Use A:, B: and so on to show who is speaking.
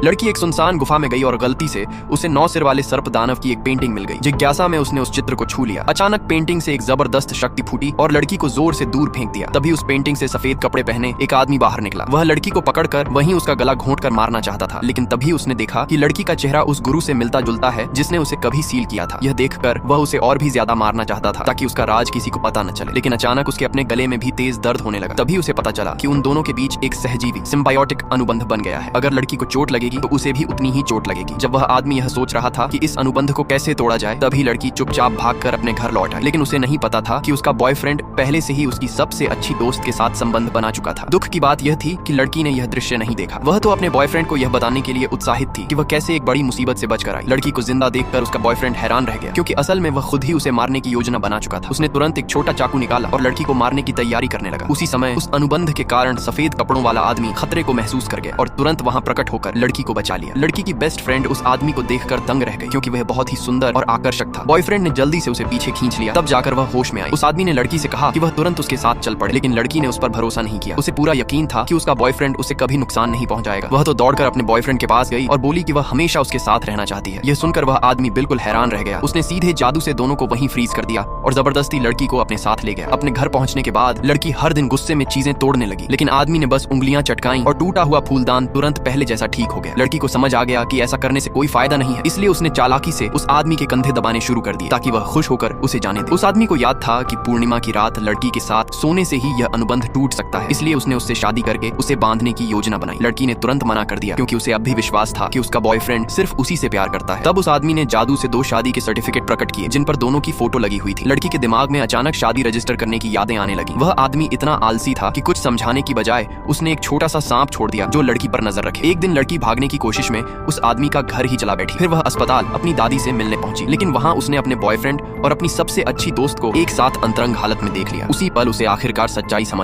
A: लड़की एक सुनसान गुफा में गई और गलती से उसे 9 सिर वाले सर्प दानव की एक पेंटिंग मिल गई। जिज्ञासा में उसने उस चित्र को छू लिया। अचानक पेंटिंग से एक जबरदस्त शक्ति फूटी और लड़की को जोर से दूर फेंक दिया। तभी उस पेंटिंग से सफेद कपड़े पहने एक आदमी बाहर निकला। वह लड़की को पकड़कर वहीं उसका गला घोंटकर मारना चाहता था, लेकिन तभी उसने देखा कि लड़की का चेहरा उस गुरु से मिलता जुलता है जिसने उसे कभी सील किया था। यह देखकर वह उसे और भी ज्यादा मारना चाहता था ताकि उसका राज किसी को पता न चले, लेकिन अचानक उसके अपने गले में भी तेज दर्द होने लगा। तभी उसे पता चला कि उन दोनों के बीच एक सहजीवी सिम्बायोटिक अनुबंध बन गया है। अगर लड़की को चोट लगेगी तो उसे भी उतनी ही चोट लगेगी। जब वह आदमी यह सोच रहा था कि इस अनुबंध को कैसे तोड़ा जाए, तभी लड़की चुपचाप भागकर अपने घर लौट आई। लेकिन उसे नहीं पता था कि उसका बॉयफ्रेंड पहले से ही उसकी सबसे अच्छी दोस्त के साथ संबंध बना चुका था। दुख की बात यह थी कि लड़की ने यह दृश्य नहीं देखा। वह तो अपने बॉयफ्रेंड को यह बताने के लिए उत्साहित थी कि वह कैसे एक बड़ी मुसीबत से बचकर आई। लड़की को जिंदा देखकर उसका बॉयफ्रेंड हैरान रह गया, क्योंकि असल में वह खुद ही उसे मारने की योजना बना चुका था। उसने तुरंत एक छोटा चाकू निकाला और लड़की को मारने की तैयारी करने लगा। उसी समय उस अनुबंध के कारण सफेद कपड़ों वाला आदमी खतरे को महसूस कर गया और तुरंत वहां प्रकट होकर लड़की को बचा लिया। लड़की की बेस्ट फ्रेंड उस आदमी को देखकर दंग रह गई, क्योंकि वह बहुत ही सुंदर और आकर्षक था। बॉयफ्रेंड ने जल्दी से उसे पीछे खींच लिया, तब जाकर वह होश में आई। उस आदमी ने लड़की से कहा कि वह तुरंत उसके साथ चल पड़े, लेकिन लड़की ने उस पर भरोसा नहीं किया। उसे पूरा यकीन था कि उसका बॉयफ्रेंड उसे कभी नुकसान नहीं पहुंचाएगा। वह तो दौड़कर अपने बॉयफ्रेंड के पास गई और बोली कि वह हमेशा उसके साथ रहना चाहती है। यह सुनकर वह आदमी बिल्कुल हैरान रह गया। उसने सीधे जादू से दोनों को वहीं फ्रीज कर दिया और जबरदस्ती लड़की को अपने साथ ले गया। अपने घर पहुंचने के बाद लड़की हर दिन गुस्से में चीजें तोड़ने लगी, लेकिन आदमी ने बस उंगलियां चटकाई और टूटा हुआ फूलदान तुरंत पहले जैसा ठीक हो गया। लड़की को समझ आ गया कि ऐसा करने से कोई फायदा नहीं है, इसलिए उसने चालाकी से उस आदमी के कंधे दबाने शुरू कर दिए ताकि वह खुश होकर उसे जाने दे। उस आदमी को याद था कि पूर्णिमा की रात लड़की के साथ सोने से ही यह अनुबंध टूट सकता है, इसलिए उसने उससे शादी करके उसे बांधने की योजना बनाई। लड़की ने तुरंत मना कर दिया, क्योंकि उसे अब भी विश्वास था कि उसका बॉयफ्रेंड सिर्फ उसी से प्यार करता है। तब उस आदमी ने जादू से 2 शादी के सर्टिफिकेट प्रकट किए, जिन पर दोनों की फोटो लगी हुई थी। लड़की के दिमाग में अचानक शादी रजिस्टर करने की यादें आने लगी। वह आदमी इतना आलसी था कि कुछ समझाने की बजाय उसने एक छोटा सा सांप छोड़ दिया जो लड़की पर नजर रखे। एक दिन लड़की भागने की कोशिश में उस आदमी का घर ही चला बैठी। फिर वह अस्पताल अपनी दादी से मिलने पहुंची, लेकिन वहां उसने अपने बॉयफ्रेंड और अपनी सबसे अच्छी दोस्त को एक साथ अंतरंग हालत में देख लिया। उसी पल उसे आखिरकार सच्चाई समझ